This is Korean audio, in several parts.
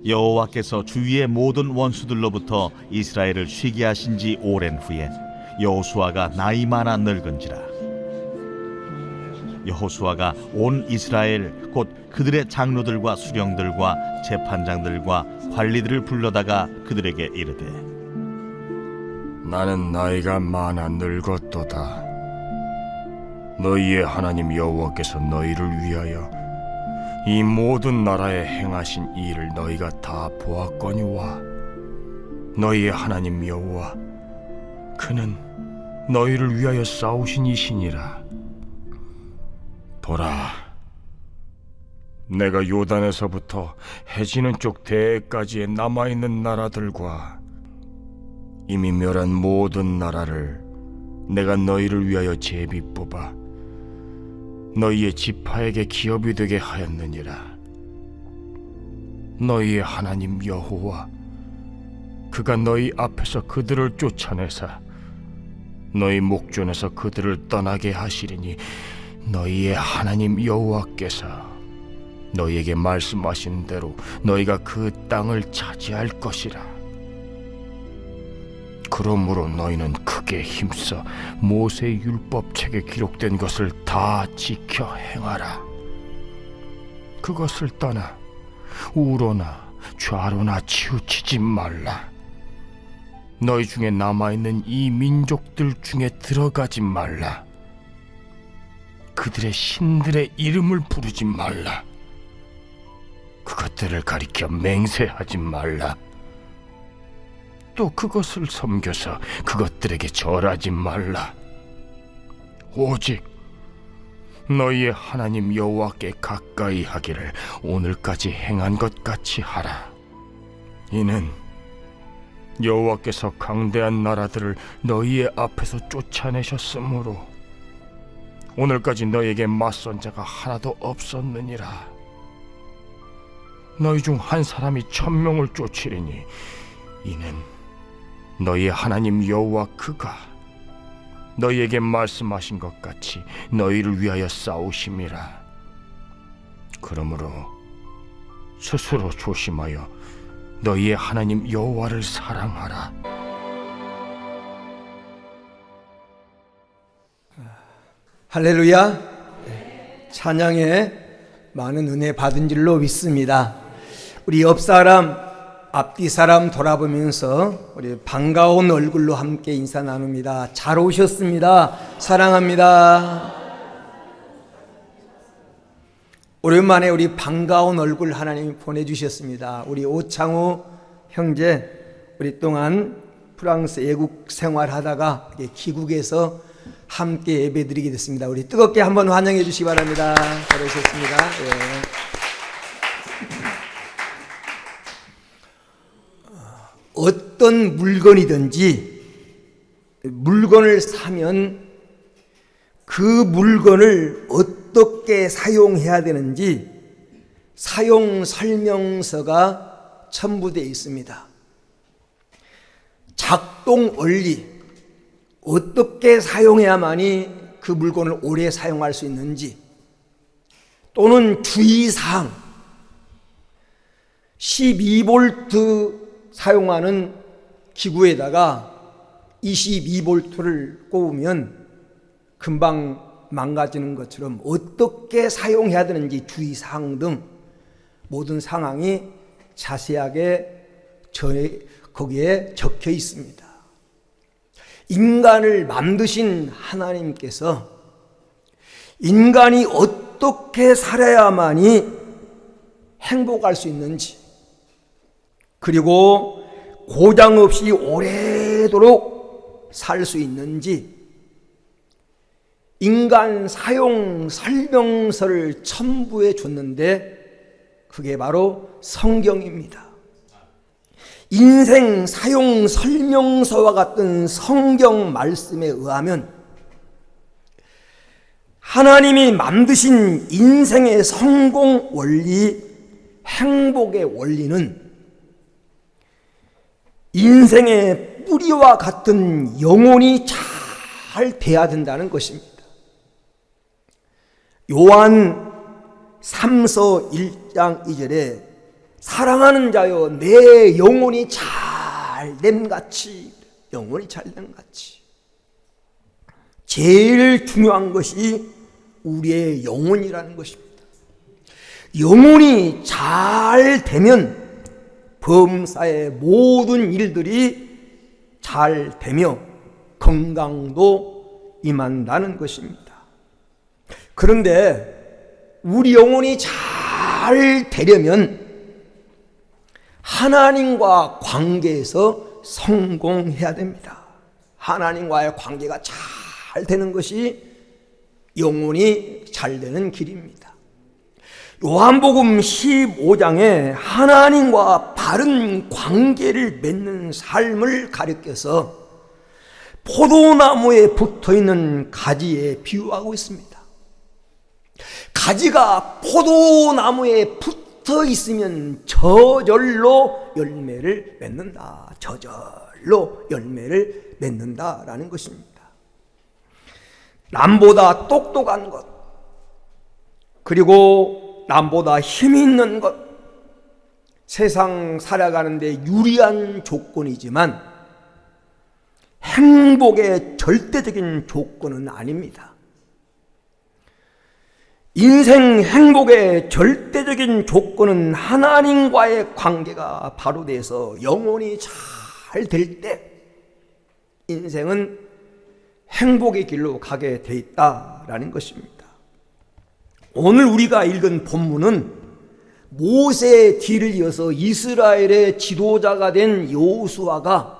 여호와께서 주위의 모든 원수들로부터 이스라엘을 쉬게 하신 지 오랜 후에 여호수아가 나이 많아 늙은지라. 여호수아가 온 이스라엘 곧 그들의 장로들과 수령들과 재판장들과 관리들을 불러다가 그들에게 이르되, 나는 나이가 많아 늙었도다. 너희의 하나님 여호와께서 너희를 위하여 이 모든 나라에 행하신 이 일을 너희가 다 보았거니와 너희의 하나님 여호와 그는 너희를 위하여 싸우신 이시니라. 보라, 내가 요단에서부터 해지는 쪽 대해까지의 남아있는 나라들과 이미 멸한 모든 나라를 내가 너희를 위하여 제비 뽑아 너희의 지파에게 기업이 되게 하였느니라. 너희의 하나님 여호와 그가 너희 앞에서 그들을 쫓아내사 너희 목전에서 그들을 떠나게 하시리니 너희의 하나님 여호와께서 너희에게 말씀하신 대로 너희가 그 땅을 차지할 것이라. 그러므로 너희는 크게 힘써 모세의 율법책에 기록된 것을 다 지켜 행하라. 그것을 떠나 우로나 좌로나 치우치지 말라. 너희 중에 남아있는 이 민족들 중에 들어가지 말라. 그들의 신들의 이름을 부르지 말라. 그것들을 가리켜 맹세하지 말라. 또 그것을 섬겨서 그것들에게 절하지 말라. 오직 너희의 하나님 여호와께 가까이 하기를 오늘까지 행한 것 같이 하라. 이는 여호와께서 강대한 나라들을 너희의 앞에서 쫓아내셨으므로 오늘까지 너희에게 맞선 자가 하나도 없었느니라. 너희 중 한 사람이 1000명을 쫓으리니 이는 너희의 하나님 여호와 그가 너희에게 말씀하신 것 같이 너희를 위하여 싸우심이라. 그러므로 스스로 조심하여 너희의 하나님 여호와를 사랑하라. 할렐루야. 찬양에 많은 은혜 받은 줄로 믿습니다. 우리 옆 사람, 앞뒤 사람 돌아보면서 우리 반가운 얼굴로 함께 인사 나눕니다. 잘 오셨습니다. 사랑합니다. 오랜만에 우리 반가운 얼굴 하나님이 보내주셨습니다. 우리 오창우 형제, 우리 동안 프랑스 애국 생활하다가 귀국해서 함께 예배드리게 됐습니다. 우리 뜨겁게 한번 환영해 주시기 바랍니다. 잘 오셨습니다. 예. 어떤 물건이든지 물건을 사면 그 물건을 어떻게 사용해야 되는지 사용 설명서가 첨부되어 있습니다. 작동 원리, 어떻게 사용해야만이 그 물건을 오래 사용할 수 있는지, 또는 주의사항, 12V 사용하는 기구에다가 22V를 꼽으면 금방 망가지는 것처럼 어떻게 사용해야 되는지 주의사항 등 모든 상황이 자세하게 거기에 적혀 있습니다. 인간을 만드신 하나님께서 인간이 어떻게 살아야만이 행복할 수 있는지, 그리고 고장 없이 오래도록 살 수 있는지 인간 사용 설명서를 첨부해 줬는데 그게 바로 성경입니다. 인생 사용 설명서와 같은 성경 말씀에 의하면 하나님이 만드신 인생의 성공 원리, 행복의 원리는 인생의 뿌리와 같은 영혼이 잘 돼야 된다는 것입니다. 요한 3서 1장 2절에 사랑하는 자여 내 영혼이 잘됨같이, 영혼이 잘됨같이. 제일 중요한 것이 우리의 영혼이라는 것입니다. 영혼이 잘 되면 범사의 모든 일들이 잘 되며 건강도 임한다는 것입니다. 그런데 우리 영혼이 잘 되려면 하나님과 관계에서 성공해야 됩니다. 하나님과의 관계가 잘 되는 것이 영혼이 잘 되는 길입니다. 요한복음 15장에 하나님과 바른 관계를 맺는 삶을 가리켜서 포도나무에 붙어있는 가지에 비유하고 있습니다. 가지가 포도나무에 붙어 있으면 저절로 열매를 맺는다. 저절로 열매를 맺는다라는 것입니다. 남보다 똑똑한 것, 그리고 남보다 힘이 있는 것, 세상 살아가는데 유리한 조건이지만 행복의 절대적인 조건은 아닙니다. 인생 행복의 절대적인 조건은 하나님과의 관계가 바로 돼서 영혼이 잘 될 때 인생은 행복의 길로 가게 돼 있다라는 것입니다. 오늘 우리가 읽은 본문은 모세의 뒤를 이어서 이스라엘의 지도자가 된 여호수아가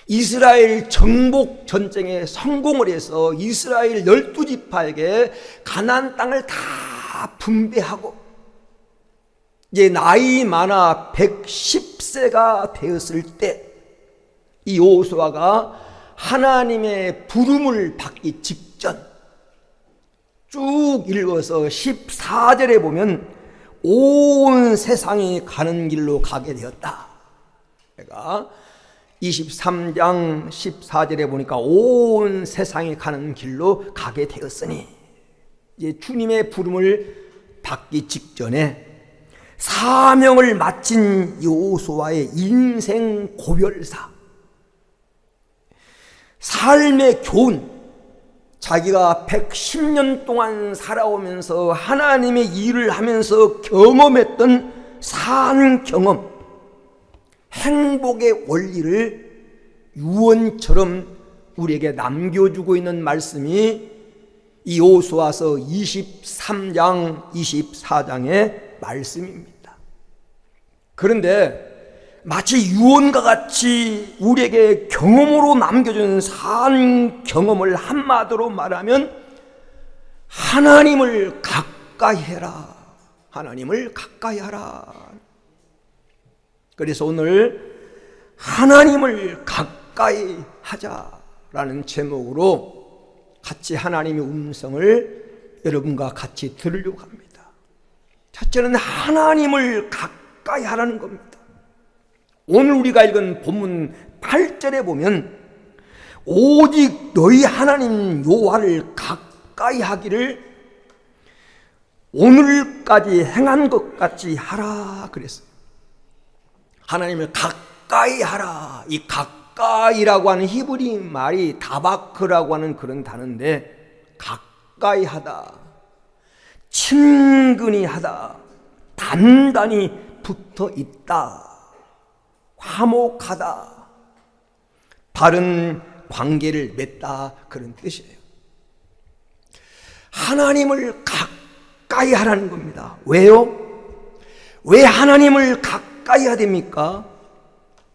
이스라엘 정복 전쟁에 성공을 해서 이스라엘 12지파에게 가나안 땅을 다 분배하고 이제 나이 많아 110세가 되었을 때 이 여호수아가 하나님의 부름을 받기 직전, 쭉 읽어서 14절에 보면 온 세상이 가는 길로 가게 되었다. 내가 23장 14절에 보니까 온 세상이 가는 길로 가게 되었으니, 이제 주님의 부름을 받기 직전에 사명을 마친 여호수아의 인생 고별사, 삶의 교훈, 자기가 110년 동안 살아오면서 하나님의 일을 하면서 경험했던 산 경험, 행복의 원리를 유언처럼 우리에게 남겨주고 있는 말씀이 이 여호수아서 23장 24장의 말씀입니다. 그런데 마치 유언과 같이 우리에게 경험으로 남겨준 산 경험을 한마디로 말하면 하나님을 가까이 해라. 하나님을 가까이 하라. 그래서 오늘 하나님을 가까이 하자라는 제목으로 같이 하나님의 음성을 여러분과 같이 들으려고 합니다. 첫째는 하나님을 가까이 하라는 겁니다. 오늘 우리가 읽은 본문 8절에 보면 오직 너희 하나님 여호와를 가까이 하기를 오늘까지 행한 것 같이 하라 그랬어요. 하나님을 가까이 하라. 이 가까이라고 하는 히브리 말이 다바크라고 하는 그런 단어인데, 가까이 하다, 친근히 하다, 단단히 붙어 있다, 화목하다, 바른 관계를 맺다, 그런 뜻이에요. 하나님을 가까이 하라는 겁니다. 왜요? 왜 하나님을 가까이 해야 됩니까?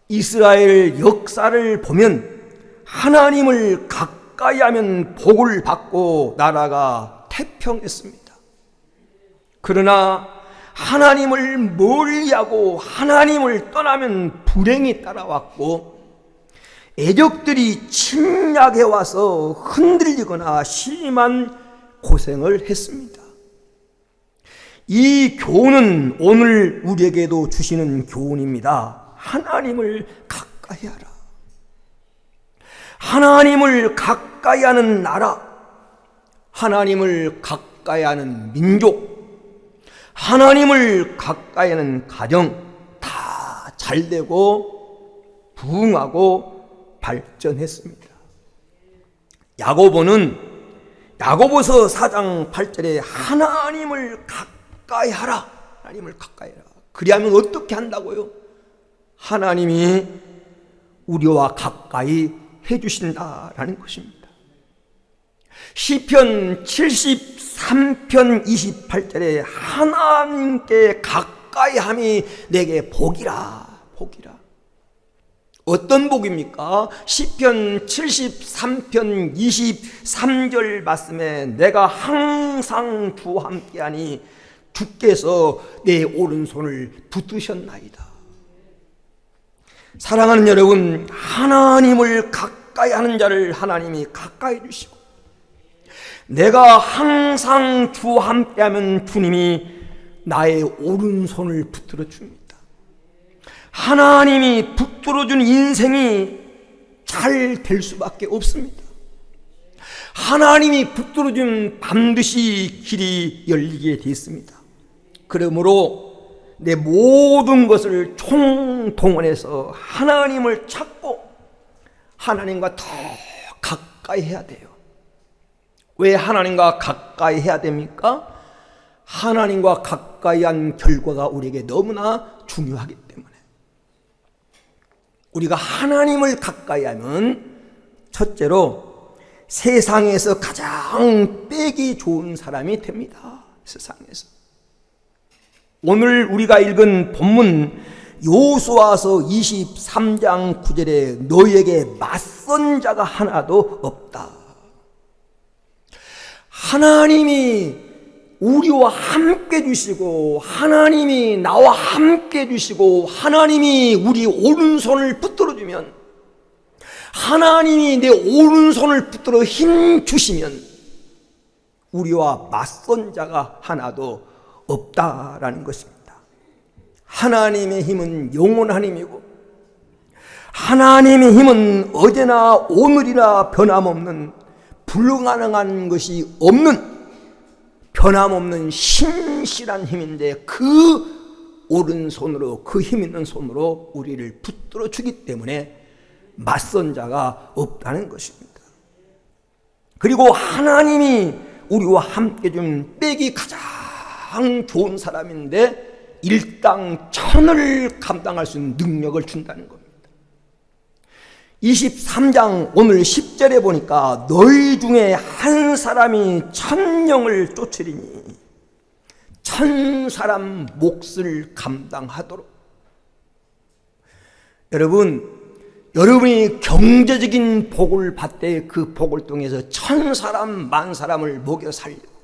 이스라엘 역사를 보면 하나님을 가까이 하면 복을 받고 나라가 태평했습니다. 그러나 하나님을 멀리하고 하나님을 떠나면 불행이 따라왔고 애적들이 침략해 와서 흔들리거나 심한 고생을 했습니다. 이 교훈은 오늘 우리에게도 주시는 교훈입니다. 하나님을 가까이 하라. 하나님을 가까이 하는 나라, 하나님을 가까이 하는 민족, 하나님을 가까이 하는 가정 다 잘되고 부흥하고 발전했습니다. 야고보서 4장 8절에 하나님을 가까이 하라. 하나님을 가까이 하라. 그리하면 어떻게 한다고요? 하나님이 우리와 가까이 해주신다라는 것입니다. 시편 73편 28절에 하나님께 가까이 함이 내게 복이라. 복이라. 어떤 복입니까? 시편 73편 23절 말씀에 내가 항상 주와 함께하니 주께서 내 오른손을 붙드셨나이다. 사랑하는 여러분, 하나님을 가까이 하는 자를 하나님이 가까이 주시고, 내가 항상 주와 함께하면 주님이 나의 오른손을 붙들어 줍니다. 하나님이 붙들어준 인생이 잘 될 수밖에 없습니다. 하나님이 붙들어준 반드시 길이 열리게 되어 있습니다. 그러므로 내 모든 것을 총동원해서 하나님을 찾고 하나님과 더 가까이 해야 돼요. 왜 하나님과 가까이 해야 됩니까? 하나님과 가까이 한 결과가 우리에게 너무나 중요하기 때문에. 우리가 하나님을 가까이 하면 첫째로 세상에서 가장 빼기 좋은 사람이 됩니다. 세상에서. 오늘 우리가 읽은 본문 여호수아서 23장 9절에 너희에게 맞선 자가 하나도 없다. 하나님이 우리와 함께 주시고 하나님이 나와 함께 주시고 하나님이 우리 오른손을 붙들어 주면, 하나님이 내 오른손을 붙들어 힘 주시면 우리와 맞선 자가 하나도 없다라는 것입니다. 하나님의 힘은 영원한 힘이고 하나님의 힘은 어제나 오늘이나 변함없는 불가능한 것이 없는 변함없는 신실한 힘인데, 그 오른손으로, 그 힘 있는 손으로 우리를 붙들어 주기 때문에 맞선 자가 없다는 것입니다. 그리고 하나님이 우리와 함께 좀 빼기 가장 좋은 사람인데 일당 천을 감당할 수 있는 능력을 준다는 겁니다. 23장 오늘 10절에 보니까 너희 중에 한 사람이 1000명을 쫓으리니 1000사람 몫을 감당하도록. 여러분이 경제적인 복을 받되 그 복을 통해서 1000사람, 10,000사람을 먹여 살리고,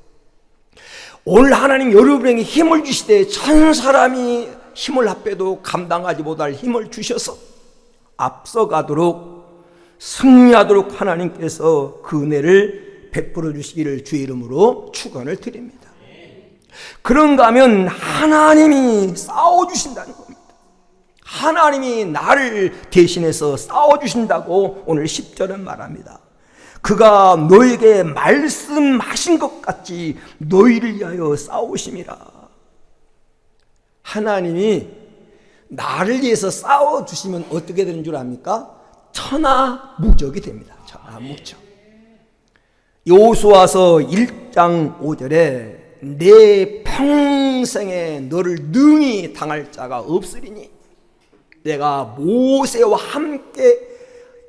오늘 하나님 여러분에게 힘을 주시되 1000사람이 힘을 합해도 감당하지 못할 힘을 주셔서 앞서가도록 승리하도록 하나님께서 그 은혜를 베풀어 주시기를 주의 이름으로 축원을 드립니다. 그런가 하면 하나님이 싸워주신다는 겁니다. 하나님이 나를 대신해서 싸워주신다고 오늘 10절은 말합니다. 그가 너에게 말씀하신 것 같이 너희를 위하여 싸우심이라. 하나님이 나를 위해서 싸워주시면 어떻게 되는 줄 압니까? 천하무적이 됩니다. 천하무적. 여호수아서 1장 5절에 내 평생에 너를 능히 당할 자가 없으리니 내가 모세와 함께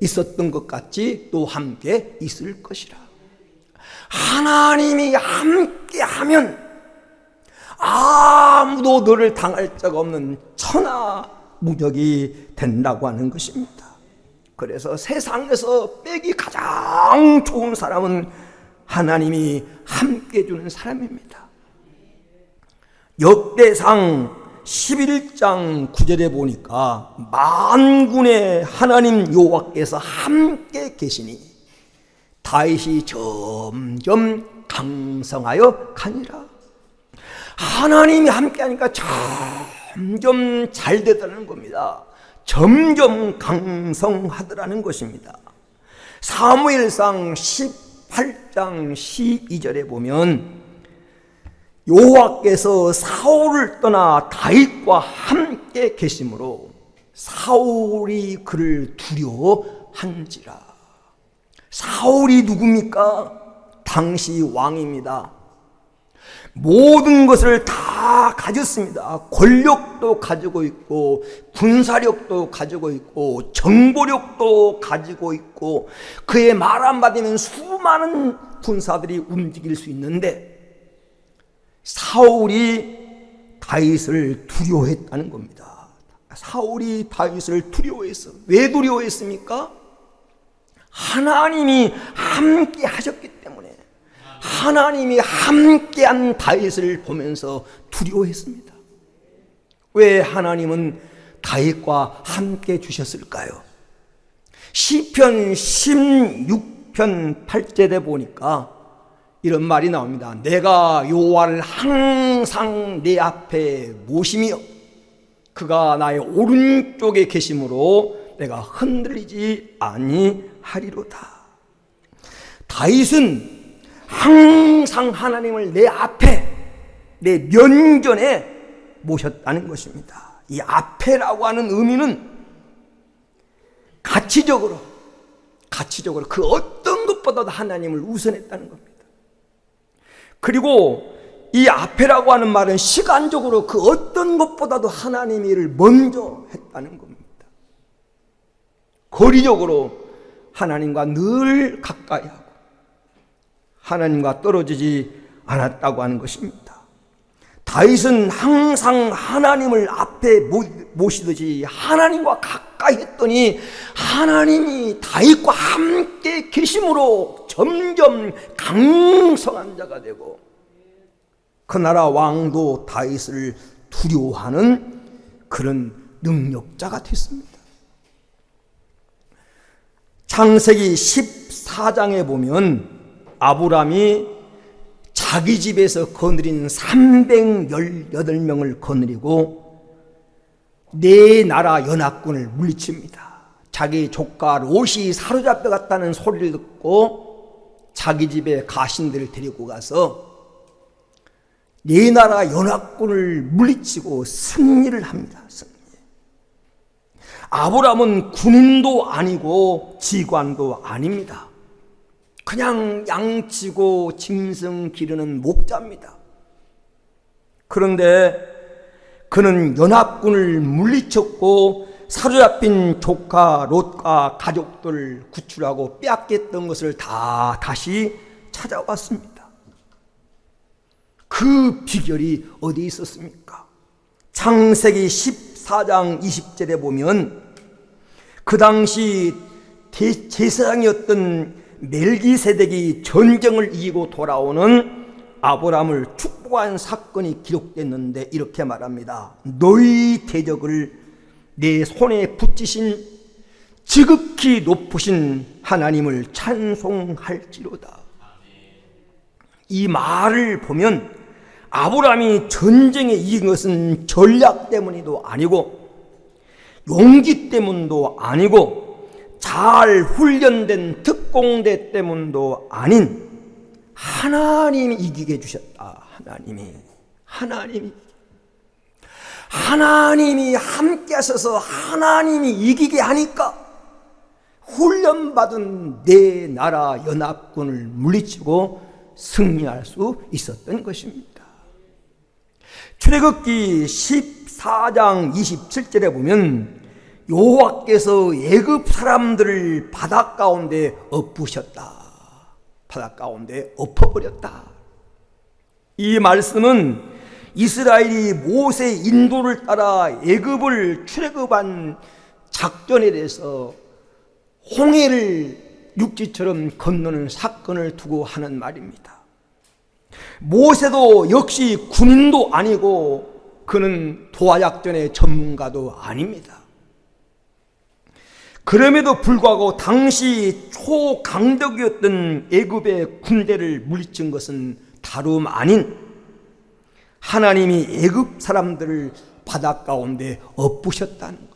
있었던 것 같이 또 함께 있을 것이라. 하나님이 함께 하면 아무도 너를 당할 자가 없는 천하무적이 된다고 하는 것입니다. 그래서 세상에서 빼기 가장 좋은 사람은 하나님이 함께 해주는 사람입니다. 역대상 11장 9절에 보니까 만군의 하나님 여호와께서 함께 계시니 다윗이 점점 강성하여 가니라. 하나님이 함께 하니까 점점 잘 되더라는 겁니다. 점점 강성하더라는 것입니다. 사무엘상 18장 12절에 보면 여호와께서 사울을 떠나 다윗과 함께 계심으로 사울이 그를 두려워한지라. 사울이 누굽니까? 당시 왕입니다. 모든 것을 다 가졌습니다. 권력도 가지고 있고 군사력도 가지고 있고 정보력도 가지고 있고 그의 말 한마디면 수많은 군사들이 움직일 수 있는데 사울이 다윗을 두려워했다는 겁니다. 사울이 다윗을 두려워했어. 왜 두려워했습니까? 하나님이 함께 하셨기 때문에, 하나님이 함께한 다윗을 보면서 두려워했습니다. 왜 하나님은 다윗과 함께 주셨을까요? 시편 16편 8절에 보니까 이런 말이 나옵니다. 내가 여호와를 항상 내 앞에 모시며 그가 나의 오른쪽에 계심으로 내가 흔들리지 아니하리로다. 다윗은 항상 하나님을 내 앞에, 내 면전에 모셨다는 것입니다. 이 앞에라고 하는 의미는 가치적으로 그 어떤 것보다도 하나님을 우선했다는 겁니다. 그리고 이 앞에라고 하는 말은 시간적으로 그 어떤 것보다도 하나님의 일을 먼저 했다는 겁니다. 거리적으로 하나님과 늘 가까이 하고 하나님과 떨어지지 않았다고 하는 것입니다. 다윗은 항상 하나님을 앞에 모시듯이 하나님과 가까이 했더니 하나님이 다윗과 함께 계심으로 점점 강성한 자가 되고 그 나라 왕도 다윗을 두려워하는 그런 능력자가 됐습니다. 창세기 14장에 보면 아브람이 자기 집에서 거느린 318명을 거느리고 네 나라 연합군을 물리칩니다. 자기 조카 롯이 사로잡혀갔다는 소리를 듣고 자기 집에 가신들을 데리고 가서 네 나라 연합군을 물리치고 승리를 합니다. 아브람은 군인도 아니고 지관도 아닙니다. 그냥 양치고 짐승 기르는 목자입니다. 그런데 그는 연합군을 물리쳤고 사로잡힌 조카 롯과 가족들 구출하고 빼앗겼던 것을 다 다시 찾아왔습니다. 그 비결이 어디에 있었습니까? 창세기 14장 20절에 보면 그 당시 제사장이었던 멜기세덱이 전쟁을 이기고 돌아오는 아브람을 축복한 사건이 기록됐는데 이렇게 말합니다. 너희 대적을 내 손에 붙이신 지극히 높으신 하나님을 찬송할지로다. 이 말을 보면 아브람이 전쟁에 이긴 것은 전략 때문이도 아니고 용기 때문도 아니고 잘 훈련된 특공대 때문도 아닌 하나님이 이기게 해주셨다. 하나님이 함께 하셔서 하나님이 이기게 하니까 훈련받은 네 나라 연합군을 물리치고 승리할 수 있었던 것입니다. 출애굽기 14장 27절에 보면 여호와께서 애굽 사람들을 바다 가운데 엎으셨다. 바다 가운데 엎어버렸다. 이 말씀은 이스라엘이 모세의 인도를 따라 애굽을 출애굽한 작전에 대해서 홍해를 육지처럼 건너는 사건을 두고 하는 말입니다. 모세도 역시 군인도 아니고 그는 도하작전의 전문가도 아닙니다. 그럼에도 불구하고 당시 초강력이었던 애굽의 군대를 물리친 것은 다름 아닌 하나님이 애굽 사람들을 바다 가운데 엎으셨다는 거예요.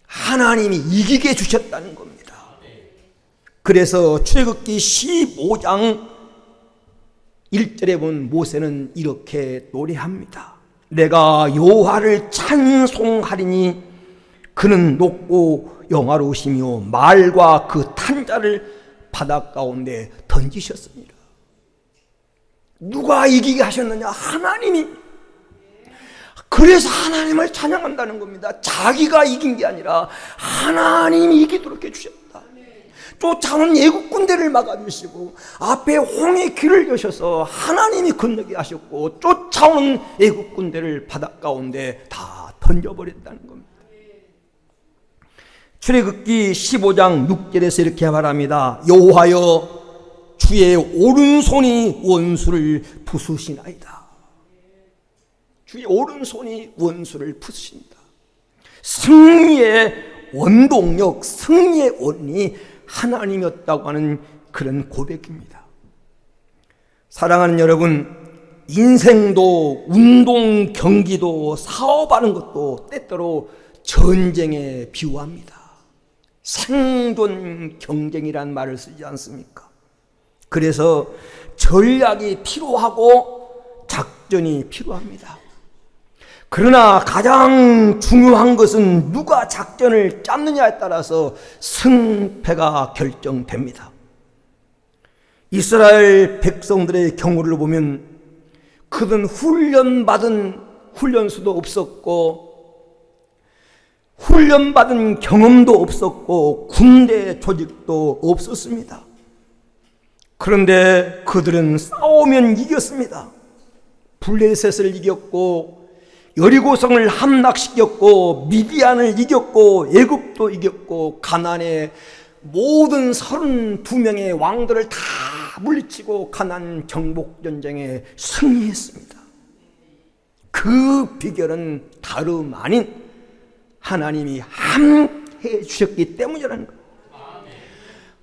하나님이 이기게 해주셨다는 겁니다. 그래서 출애굽기 15장 1절에 보면 모세는 이렇게 노래합니다. 내가 여호와를 찬송하리니 그는 높고 영화로우시며 말과 그 탄자를 바다 가운데 던지셨습니다. 누가 이기게 하셨느냐? 하나님이. 그래서 하나님을 찬양한다는 겁니다. 자기가 이긴 게 아니라 하나님이 이기도록 해주셨다. 쫓아오는 애국 군대를 막아주시고 앞에 홍해 길을 여셔서 하나님이 건너게 하셨고 쫓아오는 애국 군대를 바다 가운데 다 던져버렸다는 겁니다. 출애굽기 15장 6절에서 이렇게 말합니다. 여호와여 주의 오른손이 원수를 부수시나이다. 주의 오른손이 원수를 부수신다. 승리의 원동력, 승리의 원이 하나님이었다고 하는 그런 고백입니다. 사랑하는 여러분, 인생도 운동, 경기도, 사업하는 것도 때때로 전쟁에 비유합니다. 생존 경쟁이란 말을 쓰지 않습니까? 그래서 전략이 필요하고 작전이 필요합니다. 그러나 가장 중요한 것은 누가 작전을 짰느냐에 따라서 승패가 결정됩니다. 이스라엘 백성들의 경우를 보면 그들은 훈련받은 훈련수도 없었고 훈련받은 경험도 없었고 군대 조직도 없었습니다. 그런데 그들은 싸우면 이겼습니다. 블레셋을 이겼고 여리고성을 함락시켰고 미디안을 이겼고 애굽도 이겼고 가나안의 모든 32명의 왕들을 다 물리치고 가나안 정복전쟁에 승리했습니다. 그 비결은 다름 아닌 하나님이 함께 해주셨기 때문이라는 거예요.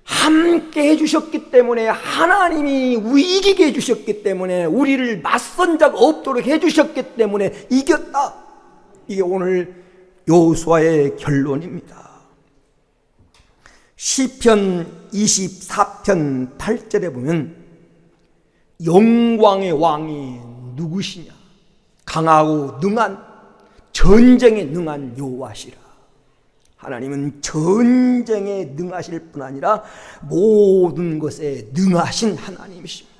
함께 해주셨기 때문에 하나님이 이기게 해주셨기 때문에 우리를 맞선 자가 없도록 해주셨기 때문에 이겼다. 이게 오늘 여호수아의 결론입니다. 시편 24편 8절에 보면 영광의 왕이 누구시냐? 강하고 능한 전쟁에 능한 여호와시라. 하나님은 전쟁에 능하실 뿐 아니라 모든 것에 능하신 하나님이십니다.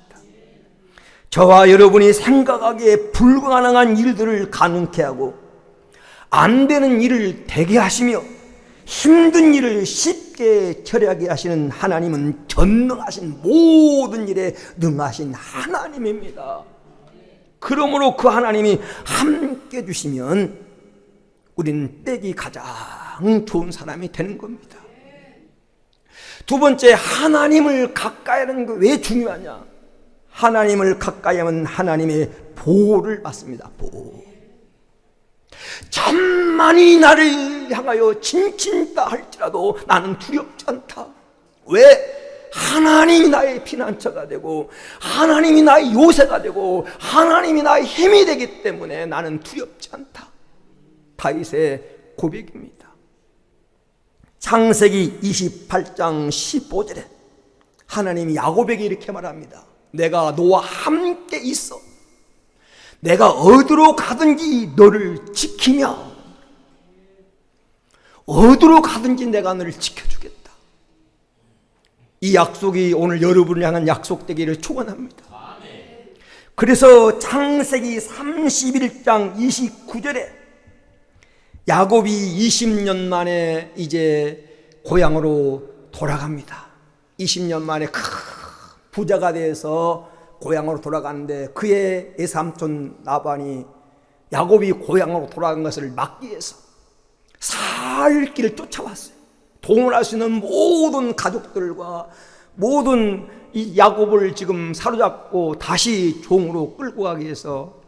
저와 여러분이 생각하기에 불가능한 일들을 가능케 하고 안 되는 일을 되게 하시며 힘든 일을 쉽게 처리하게 하시는 하나님은 전능하신 모든 일에 능하신 하나님입니다. 그러므로 그 하나님이 함께 해주시면 우리는 때기 가장 좋은 사람이 되는 겁니다. 두 번째, 하나님을 가까이 하는 게 왜 중요하냐? 하나님을 가까이 하면 하나님의 보호를 받습니다. 보호. 천만이 나를 향하여 침친다 할지라도 나는 두렵지 않다. 왜? 하나님이 나의 피난처가 되고 하나님이 나의 요새가 되고 하나님이 나의 힘이 되기 때문에 나는 두렵지 않다. 다윗의 고백입니다. 창세기 28장 15절에 하나님이 야곱에게 이렇게 말합니다. 내가 너와 함께 있어. 내가 어디로 가든지 너를 지키며 어디로 가든지 내가 너를 지켜주겠다. 이 약속이 오늘 여러분을 향한 약속되기를 축원합니다. 그래서 창세기 31장 29절에 야곱이 20년 만에 이제 고향으로 돌아갑니다. 20년 만에 큰 부자가 돼서 고향으로 돌아가는데 그의 외삼촌 라반이 야곱이 고향으로 돌아간 것을 막기 위해서 살 길을 쫓아왔어요. 동원할 수 있는 모든 가족들과 모든 이 야곱을 지금 사로잡고 다시 종으로 끌고 가기 위해서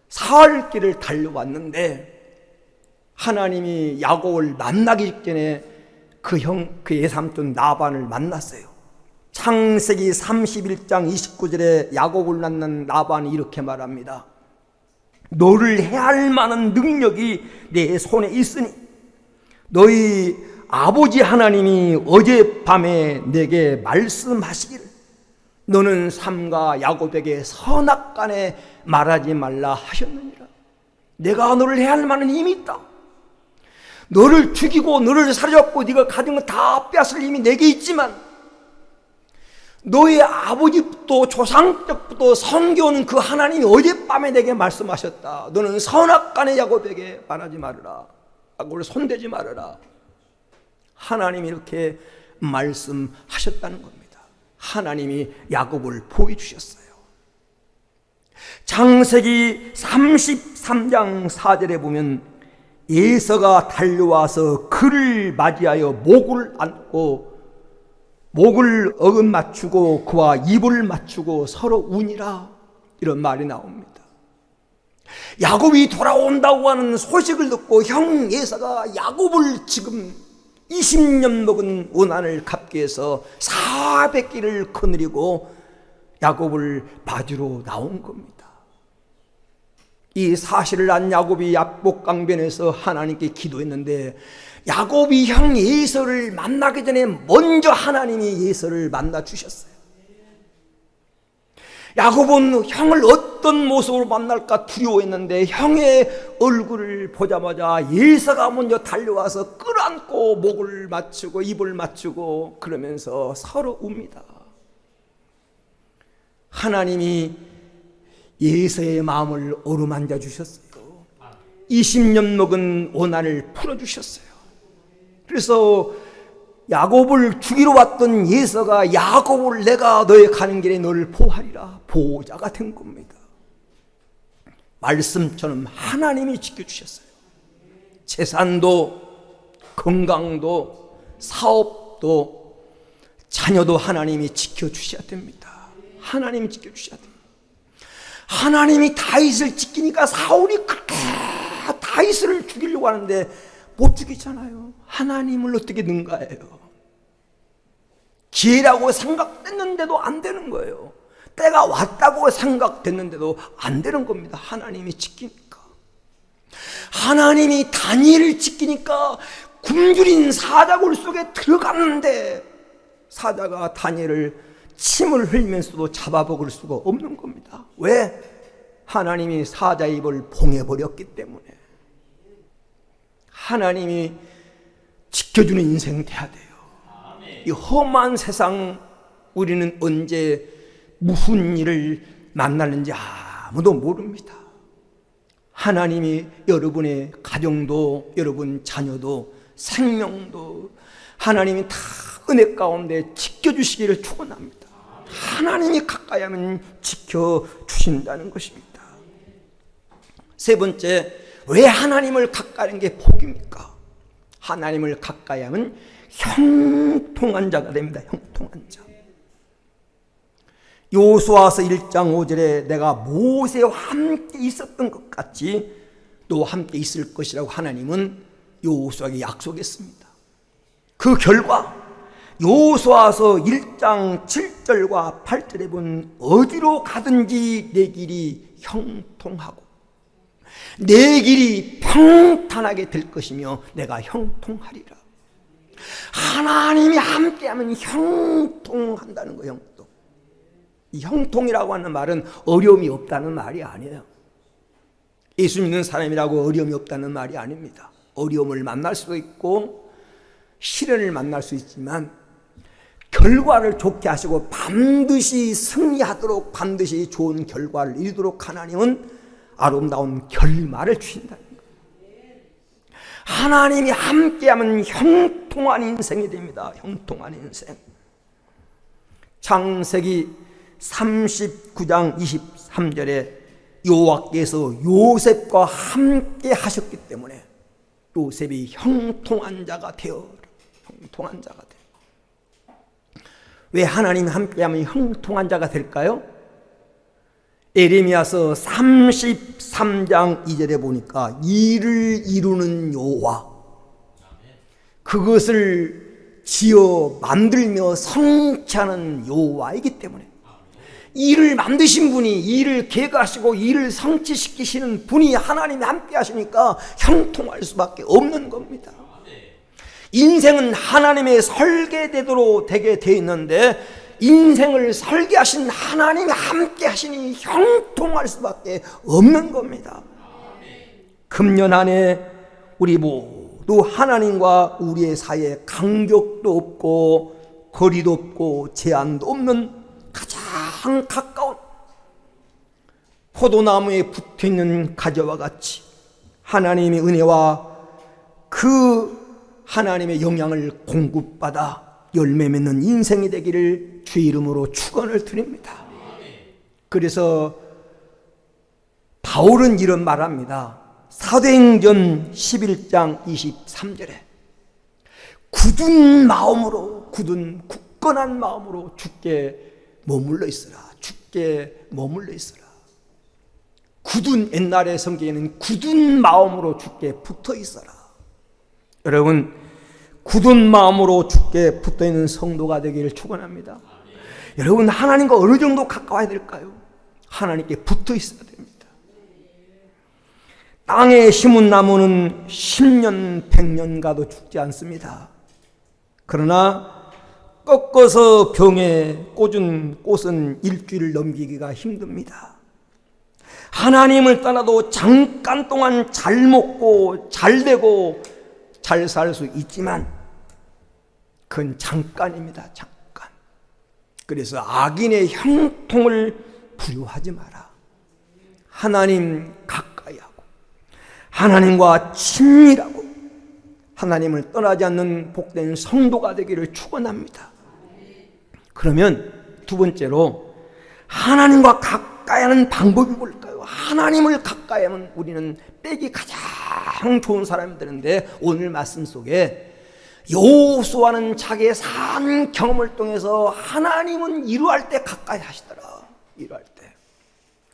살 길을 달려왔는데 하나님이 야곱을 만나기 직전에 그 외삼촌 라반을 만났어요. 창세기 31장 29절에 야곱을 만난 라반이 이렇게 말합니다. 너를 해할 만한 능력이 내 손에 있으니 너희 아버지 하나님이 어젯밤에 내게 말씀하시기를 너는 삼가 야곱에게 선악간에 말하지 말라 하셨느니라. 내가 너를 해야 할 만한 힘이 있다. 너를 죽이고 너를 사로잡고 네가 가진 거 다 빼앗을 힘이 내게 있지만 너의 아버지부터 조상 때부터 섬겨오는 그 하나님이 어젯밤에 내게 말씀하셨다. 너는 선악간에 야곱에게 말하지 말아라. 야곱을 손대지 말아라. 하나님이 이렇게 말씀하셨다는 겁니다. 하나님이 야곱을 보여주셨어요. 창세기 33장 4절에 보면 에서가 달려와서 그를 맞이하여 목을 안고 목을 어긋 맞추고 그와 입을 맞추고 서로 운이라, 이런 말이 나옵니다. 야곱이 돌아온다고 하는 소식을 듣고 형 에서가 야곱을 지금 20년 먹은 원한을 갚기 위해서 400길을 거느리고 야곱을 맞으러 나온 겁니다. 이 사실을 안 야곱이 야복강변에서 하나님께 기도했는데, 야곱이 형 에서를 만나기 전에 먼저 하나님이 에서를 만나 주셨어요. 야곱은 형을 어떤 모습으로 만날까 두려워했는데 형의 얼굴을 보자마자 에서가 먼저 달려와서 끌어안고 목을 맞추고 입을 맞추고 그러면서 서로 웁니다. 하나님이 에서의 마음을 어루만져 주셨어요. 20년 먹은 원한을 풀어주셨어요. 그래서 야곱을 죽이러 왔던 에서가 야곱을 내가 너의 가는 길에 너를 보호하리라, 보호자가 된 겁니다. 말씀처럼 하나님이 지켜주셨어요. 재산도 건강도 사업도 자녀도 하나님이 지켜주셔야 됩니다. 하나님이 지켜주셔야 됩니다. 하나님이 다윗을 지키니까 사울이 그렇게 다윗을 죽이려고 하는데 못 죽이잖아요. 하나님을 어떻게 능가해요? 기회라고 생각됐는데도 안 되는 거예요. 때가 왔다고 생각됐는데도 안 되는 겁니다. 하나님이 지키니까. 하나님이 다니엘을 지키니까 굶주린 사자굴 속에 들어갔는데 사자가 다니엘을 침을 흘리면서도 잡아먹을 수가 없는 겁니다. 왜? 하나님이 사자 입을 봉해버렸기 때문에. 하나님이 지켜주는 인생 돼야 돼요. 이 험한 세상, 우리는 언제 무슨 일을 만나는지 아무도 모릅니다. 하나님이 여러분의 가정도, 여러분 자녀도, 생명도 하나님이 다 은혜 가운데 지켜주시기를 축원합니다. 하나님이 가까이 하면 지켜주신다는 것입니다. 세 번째, 왜 하나님을 가까이 하는 게 복입니까? 하나님을 가까이 하면 형통한 자가 됩니다. 형통한 자. 여호수아서 1장 5절에 내가 모세와 함께 있었던 것 같이 또 함께 있을 것이라고 하나님은 여호수아에게 약속했습니다. 그 결과 여호수아서 1장 7절과 8절에 보면 어디로 가든지 내 길이 형통하고 내 길이 평탄하게 될 것이며 내가 형통하리라. 하나님이 함께하면 형통한다는 거예요. 형통. 이 형통이라고 하는 말은 어려움이 없다는 말이 아니에요. 예수 믿는 사람이라고 어려움이 없다는 말이 아닙니다. 어려움을 만날 수도 있고 시련을 만날 수 있지만 결과를 좋게 하시고 반드시 승리하도록, 반드시 좋은 결과를 이루도록 하나님은 아름다운 결말을 주신다는 거예요. 하나님이 함께하면 형통한 인생이 됩니다. 형통한 인생. 창세기 39장 23절에 여호와께서 요셉과 함께 하셨기 때문에 요셉이 형통한 자가 되어, 형통한 자가 되어. 왜 하나님이 함께하면 형통한 자가 될까요? 에레미야서 33장 2절에 보니까 일을 이루는 여호와, 그것을 지어 만들며 성취하는 여호와이기 때문에, 일을 만드신 분이, 일을 계획하시고 일을 성취시키시는 분이 하나님이 함께 하시니까 형통할 수밖에 없는 겁니다. 인생은 하나님의 설계대로 되게 돼 있는데 인생을 설계하신 하나님이 함께 하시니 형통할 수밖에 없는 겁니다. 금년 안에 우리 모두 하나님과 우리의 사이에 간격도 없고 거리도 없고 제한도 없는 가장 가까운 포도나무에 붙어있는 가지와 같이 하나님의 은혜와 그 하나님의 영향을 공급받아 열매 맺는 인생이 되기를 주의 이름으로 축원을 드립니다. 그래서 바울은 이런 말합니다. 사도행전 11장 23절에 굳은 마음으로, 굳건한 마음으로 주께 머물러 있으라. 주께 머물러 있으라. 굳은, 옛날의 성경에는 굳은 마음으로 주께 붙어 있어라. 여러분, 굳은 마음으로 주께 붙어 있는 성도가 되기를 축원합니다. 여러분, 하나님과 어느 정도 가까워야 될까요? 하나님께 붙어 있어야 됩니다. 땅에 심은 나무는 10년, 100년 가도 죽지 않습니다. 그러나 꺾어서 병에 꽂은 꽃은 일주일 넘기기가 힘듭니다. 하나님을 떠나도 잠깐 동안 잘 먹고 잘 되고 잘 살 수 있지만 그건 잠깐입니다. 잠깐. 그래서 악인의 형통을 부려하지 마라. 하나님 가까이 하고 하나님과 친밀하고 하나님을 떠나지 않는 복된 성도가 되기를 축원합니다. 그러면 두 번째로 하나님과 가까이 하는 방법이 뭘까요? 하나님을 가까이 하면 우리는 빼기 가장 좋은 사람이 되는데, 오늘 말씀 속에 여호수아는 자기의 산 경험을 통해서 하나님은 이루할 때 가까이 하시더라. 이루할 때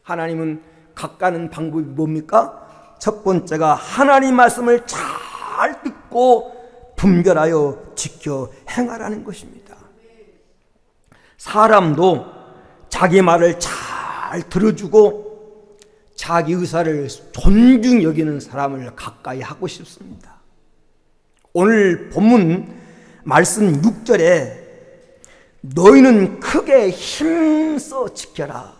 하나님은 가까이 하는 방법이 뭡니까? 첫 번째가 하나님 말씀을 잘 듣고 분별하여 지켜 행하라는 것입니다. 사람도 자기 말을 잘 들어주고 자기 의사를 존중 여기는 사람을 가까이 하고 싶습니다. 오늘 본문 말씀 6절에 너희는 크게 힘써 지켜라.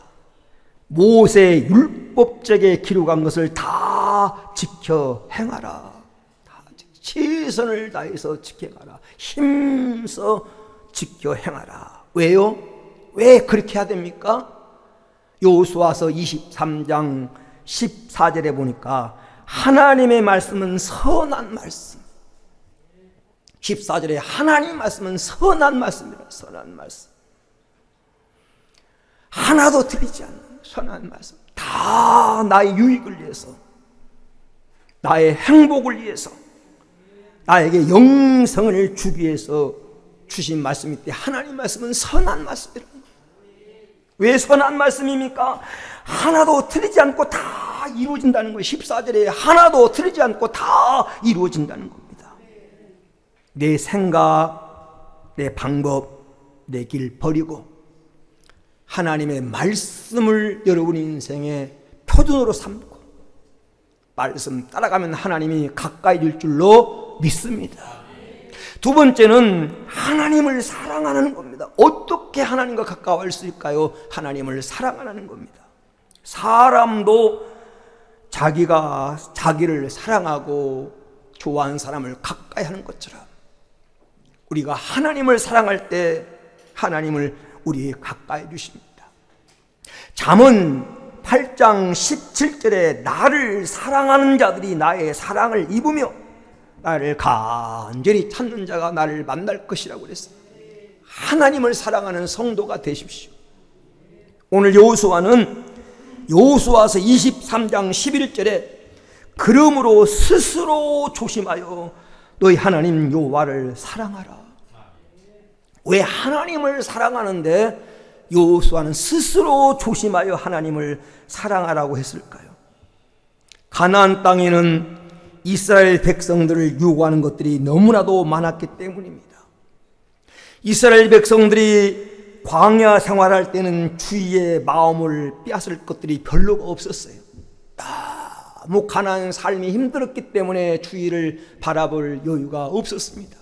모세 율법책에 기록한 것을 다 지켜 행하라. 다 최선을 다해서 지켜가라. 힘써 지켜 행하라. 왜요? 왜 그렇게 해야 됩니까? 여호수아서 23장 14절에 보니까 하나님의 말씀은 선한 말씀, 14절에 하나님 말씀은 선한 말씀이라. 선한 말씀, 하나도 틀리지 않는 선한 말씀, 다 나의 유익을 위해서, 나의 행복을 위해서, 나에게 영생을 주기 위해서 주신 말씀이 때 하나님 말씀은 선한 말씀이라. 왜 선한 말씀입니까? 하나도 틀리지 않고 다 이루어진다는 거예요. 14절에 하나도 틀리지 않고 다 이루어진다는 겁니다. 내 생각, 내 방법, 내 길 버리고 하나님의 말씀을 여러분 인생의 표준으로 삼고 말씀 따라가면 하나님이 가까이 될 줄로 믿습니다. 두 번째는 하나님을 사랑하는 겁니다. 어떻게 하나님과 가까워할 수 있을까요? 하나님을 사랑하는 겁니다. 사람도 자기가 자기를 사랑하고 좋아하는 사람을 가까이 하는 것처럼 우리가 하나님을 사랑할 때 하나님을 우리에 가까이 해 주십니다. 잠언 8장 17절에 나를 사랑하는 자들이 나의 사랑을 입으며 나를 간절히 찾는 자가 나를 만날 것이라고 그랬어요. 하나님을 사랑하는 성도가 되십시오. 오늘 여호수아는 여호수아서 23장 11절에 그러므로 스스로 조심하여 너희 하나님 여호와를 사랑하라. 왜 하나님을 사랑하는데 여호수아는 스스로 조심하여 하나님을 사랑하라고 했을까요? 가나안 땅에는 이스라엘 백성들을 유혹하는 것들이 너무나도 많았기 때문입니다. 이스라엘 백성들이 광야 생활할 때는 주위의 마음을 빼앗을 것들이 별로가 없었어요. 너무 가난한 삶이 힘들었기 때문에 주위를 바라볼 여유가 없었습니다.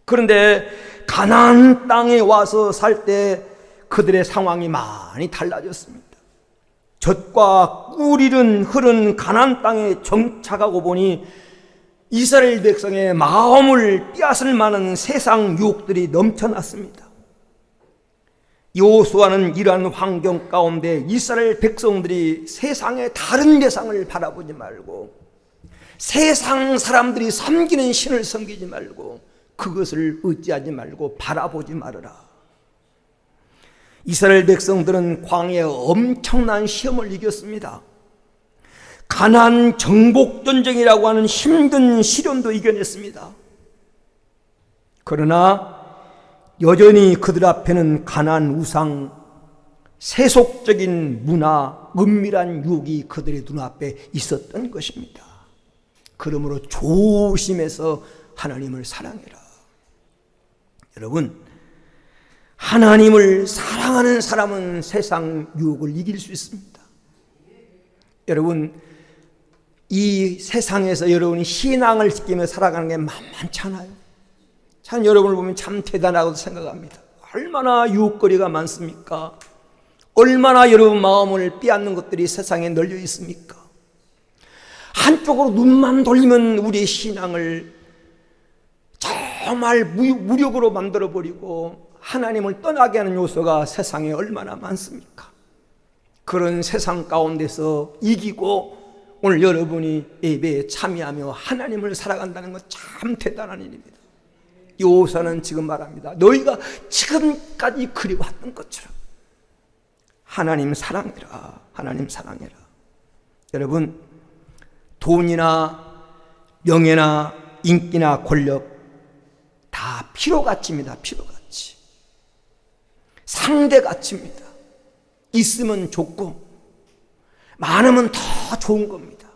그런데 가나안 땅에 와서 살 때 그들의 상황이 많이 달라졌습니다. 젖과 꿀이 흐른 가나안 땅에 정착하고 보니 이스라엘 백성의 마음을 빼앗을 만한 세상 유혹들이 넘쳐났습니다. 여호수아는 이러한 환경 가운데 이스라엘 백성들이 세상의 다른 대상을 바라보지 말고 세상 사람들이 섬기는 신을 섬기지 말고 그것을 의지하지 말고 바라보지 말아라. 이스라엘 백성들은 광야에 엄청난 시험을 이겼습니다. 가나안 정복전쟁이라고 하는 힘든 시련도 이겨냈습니다. 그러나 여전히 그들 앞에는 가나안 우상, 세속적인 문화, 은밀한 유혹이 그들의 눈앞에 있었던 것입니다. 그러므로 조심해서 하나님을 사랑해라. 여러분, 하나님을 사랑하는 사람은 세상 유혹을 이길 수 있습니다. 여러분, 이 세상에서 여러분이 신앙을 지키며 살아가는 게 만만찮아요. 참 여러분을 보면 참 대단하다고 생각합니다. 얼마나 유혹거리가 많습니까? 얼마나 여러분 마음을 빼앗는 것들이 세상에 널려 있습니까? 한쪽으로 눈만 돌리면 우리의 신앙을 정말 무력으로 만들어버리고 하나님을 떠나게 하는 요소가 세상에 얼마나 많습니까? 그런 세상 가운데서 이기고 오늘 여러분이 예배에 참여하며 하나님을 살아간다는 건 참 대단한 일입니다. 여호수아는 지금 말합니다. 너희가 지금까지 그리워했던 것처럼 하나님 사랑해라. 하나님 사랑해라. 여러분, 돈이나 명예나 인기나 권력 다 피로가치입니다. 피로가치. 상대가치입니다. 있으면 좋고 많으면 더 좋은 겁니다.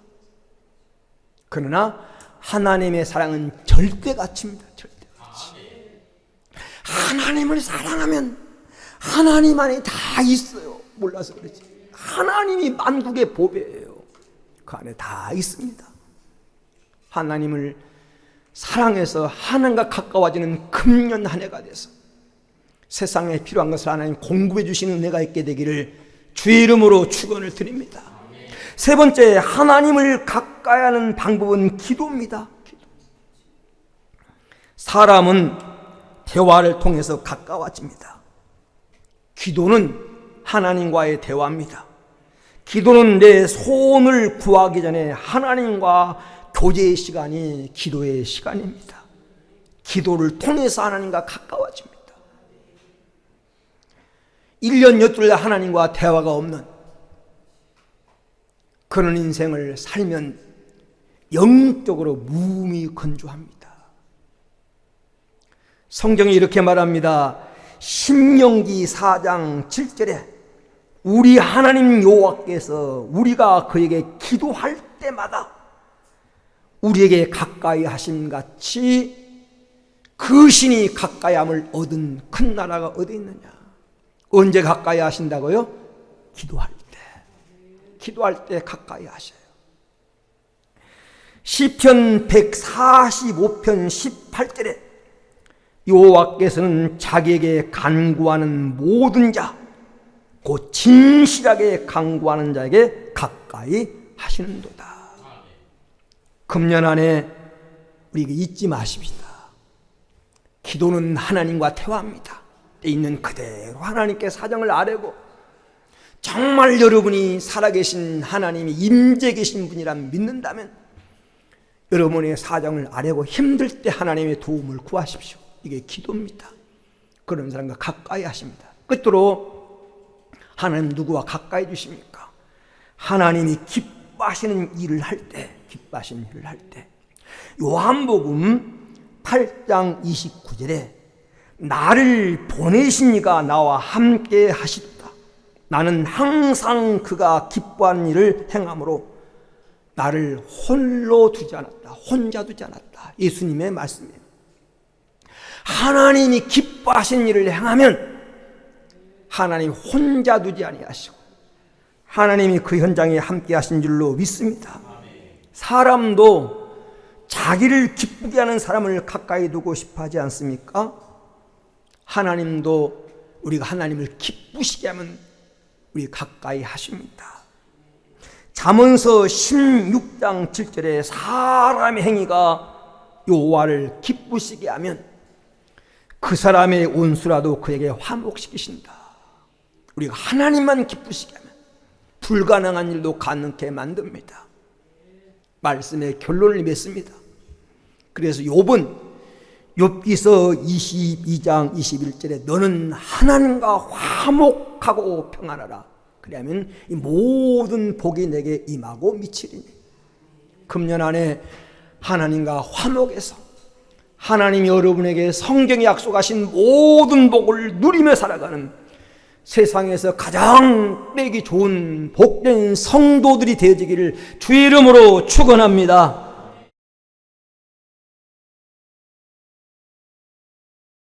그러나 하나님의 사랑은 절대가치입니다. 절대가치. 하나님을 사랑하면 하나님 안에 다 있어요. 몰라서 그렇지. 하나님이 만국의 보배예요. 그 안에 다 있습니다. 하나님을 사랑해서 하나님과 가까워지는 금년 한 해가 돼서 세상에 필요한 것을 하나님 공급해 주시는 은혜가 있게 되기를 주의 이름으로 축원을 드립니다. 세 번째, 하나님을 가까이 하는 방법은 기도입니다. 기도. 사람은 대화를 통해서 가까워집니다. 기도는 하나님과의 대화입니다. 기도는 내 소원을 구하기 전에 하나님과 교제의 시간이 기도의 시간입니다. 기도를 통해서 하나님과 가까워집니다. 1년 여둘 하나님과 대화가 없는 그런 인생을 살면 영적으로 무미건조합니다. 성경이 이렇게 말합니다. 신명기 4장 7절에 우리 하나님 여호와께서 우리가 그에게 기도할 때마다 우리에게 가까이 하심 같이 그 신이 가까이함을 얻은 큰 나라가 어디 있느냐. 언제 가까이 하신다고요? 기도할 때. 기도할 때 가까이 하셔요. 시편 145편 18절에 여호와께서는 자기에게 간구하는 모든 자, 곧 진실하게 간구하는 자에게 가까이 하시는도다. 금년 안에 우리가 잊지 마십시다. 기도는 하나님과 대화합니다. 때 있는 그대로 하나님께 사정을 아뢰고 정말 여러분이 살아계신 하나님이 임재 계신 분이란 믿는다면 여러분의 사정을 아뢰고 힘들 때 하나님의 도움을 구하십시오. 이게 기도입니다. 그런 사람과 가까이 하십니다. 끝으로 하나님 누구와 가까이 주십니까? 하나님이 기뻐하시는 일을 할 때, 기뻐하시는 일을 할 때 요한복음 8장 29절에 나를 보내신 이가 나와 함께 하시도다. 나는 항상 그가 기뻐하는 일을 행함으로 나를 홀로 두지 않았다. 혼자 두지 않았다. 예수님의 말씀이에요. 하나님이 기뻐하신 일을 행하면 하나님 혼자 두지 아니하시고 하나님이 그 현장에 함께 하신 줄로 믿습니다. 사람도 자기를 기쁘게 하는 사람을 가까이 두고 싶어 하지 않습니까? 하나님도 우리가 하나님을 기쁘시게 하면 우리 가까이 하십니다. 잠언서 16장 7절에 사람의 행위가 여호와를 기쁘시게 하면 그 사람의 온수라도 그에게 화목시키신다. 우리가 하나님만 기쁘시게 하면 불가능한 일도 가능케 만듭니다. 말씀의 결론을 맺습니다. 그래서 욥은 욥기서 22장 21절에 너는 하나님과 화목하고 평안하라. 그러면 이 모든 복이 내게 임하고 미치리니. 금년 안에 하나님과 화목해서 하나님이 여러분에게 성경에 약속하신 모든 복을 누리며 살아가는 세상에서 가장 되기 좋은 복된 성도들이 되어지기를 주의 이름으로 축원합니다.